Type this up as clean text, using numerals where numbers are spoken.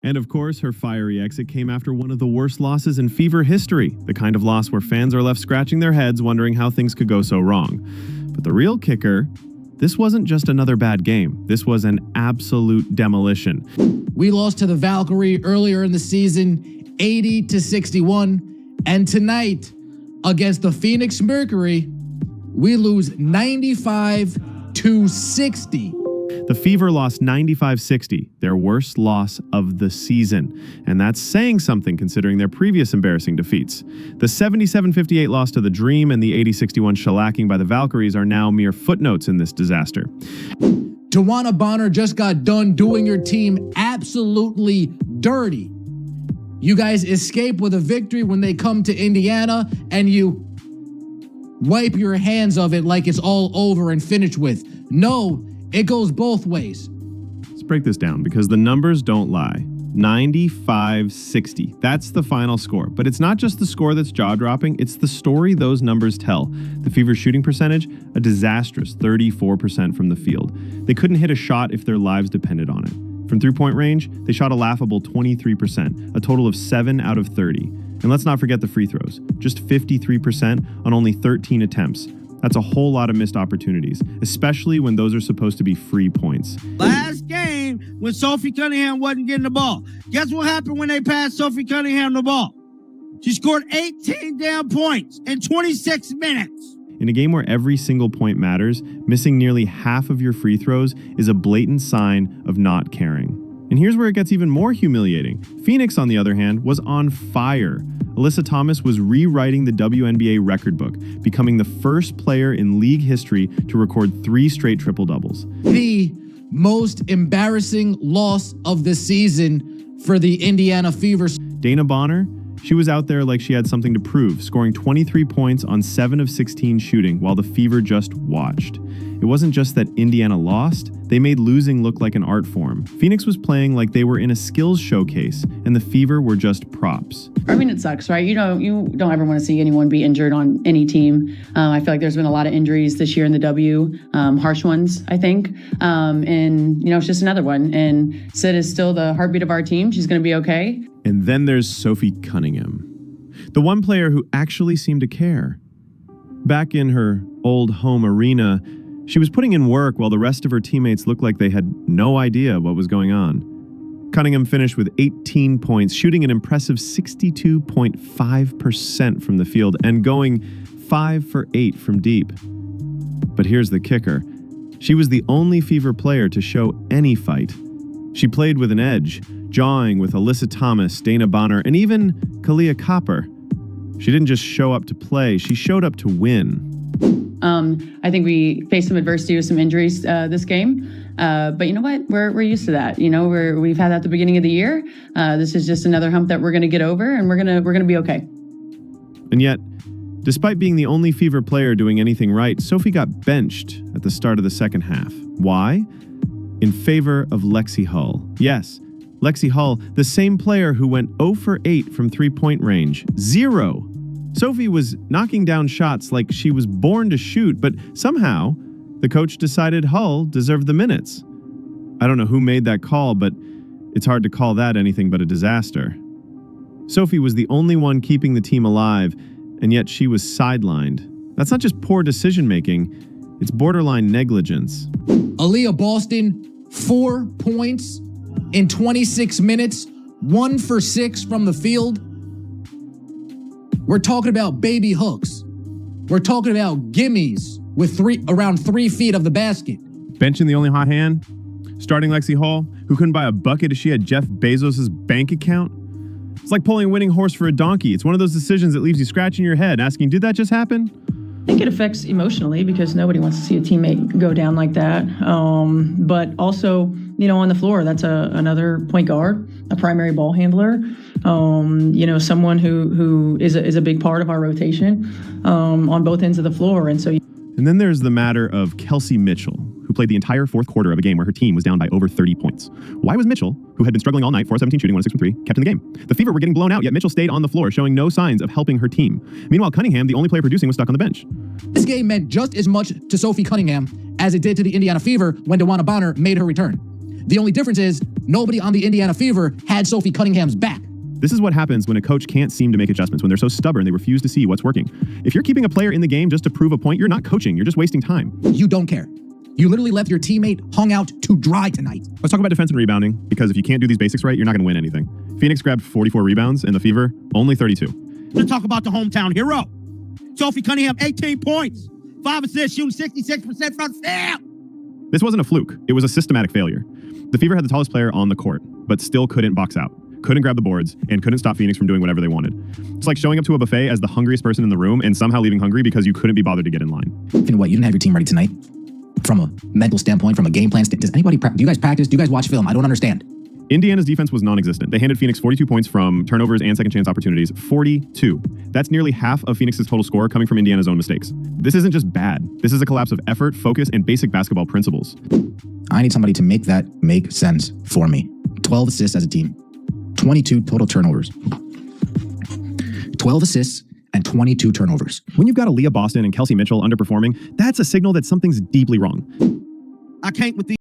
And of course, her fiery exit came after one of the worst losses in Fever history, the kind of loss where fans are left scratching their heads wondering how things could go so wrong. But the real kicker, this wasn't just another bad game. This was an absolute demolition. We lost to the Valkyrie earlier in the season, 80-61. And tonight, against the Phoenix Mercury, we lose 95-60. The Fever lost 95-60, their worst loss of the season. And that's saying something considering their previous embarrassing defeats. The 77-58 loss to the Dream and the 80-61 shellacking by the Valkyries are now mere footnotes in this disaster. Tawana Bonner just got done doing your team absolutely dirty. You guys escape with a victory when they come to Indiana, and you wipe your hands of it like it's all over and finished with. No, it goes both ways. Let's break this down because the numbers don't lie. 95-60. That's the final score. But it's not just the score that's jaw-dropping, it's the story those numbers tell. The Fever's shooting percentage, a disastrous 34% from the field. They couldn't hit a shot if their lives depended on it. From three-point range, they shot a laughable 23%, a total of 7 out of 30. And let's not forget the free throws, just 53% on only 13 attempts. That's a whole lot of missed opportunities, especially when those are supposed to be free points. Last game, when Sophie Cunningham wasn't getting the ball, guess what happened when they passed Sophie Cunningham the ball? She scored 18 damn points in 26 minutes. In a game where every single point matters, missing nearly half of your free throws is a blatant sign of not caring. And here's where it gets even more humiliating. Phoenix, on the other hand, was on fire. Alyssa Thomas was rewriting the WNBA record book, becoming the first player in league history to record 3 straight triple-doubles. The most embarrassing loss of the season for the Indiana Fever. Dana Bonner, she was out there like she had something to prove, scoring 23 points on 7 of 16 shooting while the Fever just watched. It wasn't just that Indiana lost, they made losing look like an art form. Phoenix was playing like they were in a skills showcase, and the Fever were just props. I mean, it sucks, right? You don't ever want to see anyone be injured on any team. I feel like there's been a lot of injuries this year in the W, harsh ones, I think. And, it's just another one. And Sid is still the heartbeat of our team. She's going to be okay. And then there's Sophie Cunningham, the one player who actually seemed to care. Back in her old home arena, she was putting in work while the rest of her teammates looked like they had no idea what was going on. Cunningham finished with 18 points, shooting an impressive 62.5% from the field and going 5 for 8 from deep. But here's the kicker. She was the only Fever player to show any fight. She played with an edge, jawing with Alyssa Thomas, Dana Bonner, and even Kalia Copper. She didn't just show up to play, she showed up to win. I think we faced some adversity with some injuries this game. But you know what? We're used to that. We've had that at the beginning of the year. This is just another hump that we're going to get over, and we're gonna be okay. And yet, despite being the only Fever player doing anything right, Sophie got benched at the start of the second half. Why? In favor of Lexi Hull. Yes, Lexi Hull, the same player who went 0 for 8 from three-point range. 0. Sophie was knocking down shots like she was born to shoot, but somehow the coach decided Hull deserved the minutes. I don't know who made that call, but it's hard to call that anything but a disaster. Sophie was the only one keeping the team alive, and yet she was sidelined. That's not just poor decision-making, it's borderline negligence. Aaliyah Boston, 4 points in 26 minutes, 1 for 6 from the field. We're talking about baby hooks. We're talking about gimmies with around 3 feet of the basket. Benching the only hot hand? Starting Lexi Hull, who couldn't buy a bucket if she had Jeff Bezos' bank account? It's like pulling a winning horse for a donkey. It's one of those decisions that leaves you scratching your head, asking, did that just happen? I think it affects emotionally because nobody wants to see a teammate go down like that. But also, on the floor, that's another point guard, a primary ball handler, someone who is a big part of our rotation on both ends of the floor. And then there's the matter of Kelsey Mitchell, who played the entire fourth quarter of a game where her team was down by over 30 points. Why was Mitchell, who had been struggling all night, 4-17 shooting, 1-6 from 3, kept in the game? The Fever were getting blown out, yet Mitchell stayed on the floor, showing no signs of helping her team. Meanwhile, Cunningham, the only player producing, was stuck on the bench. This game meant just as much to Sophie Cunningham as it did to the Indiana Fever when Tawana Bonner made her return. The only difference is nobody on the Indiana Fever had Sophie Cunningham's back. This is what happens when a coach can't seem to make adjustments, when they're so stubborn they refuse to see what's working. If you're keeping a player in the game just to prove a point, you're not coaching, you're just wasting time. You don't care. You literally left your teammate hung out to dry tonight. Let's talk about defense and rebounding, because if you can't do these basics right, you're not going to win anything. Phoenix grabbed 44 rebounds, and the Fever, only 32. Let's talk about the hometown hero. Sophie Cunningham, 18 points, 5 assists, shooting 66% from field. This wasn't a fluke. It was a systematic failure. The Fever had the tallest player on the court, but still couldn't box out, couldn't grab the boards, and couldn't stop Phoenix from doing whatever they wanted. It's like showing up to a buffet as the hungriest person in the room and somehow leaving hungry because you couldn't be bothered to get in line. You know what? You didn't have your team ready tonight? From a mental standpoint, from a game plan standpoint. Does anybody do you guys practice? Do you guys watch film? I don't understand. Indiana's defense was non-existent. They handed Phoenix 42 points from turnovers and second chance opportunities. 42. That's nearly half of Phoenix's total score coming from Indiana's own mistakes. This isn't just bad. This is a collapse of effort, focus, and basic basketball principles. I need somebody to make that make sense for me. 12 assists as a team. 22 total turnovers. 12 assists and 22 turnovers. When you've got Aaliyah Boston and Kelsey Mitchell underperforming, that's a signal that something's deeply wrong. I can't with these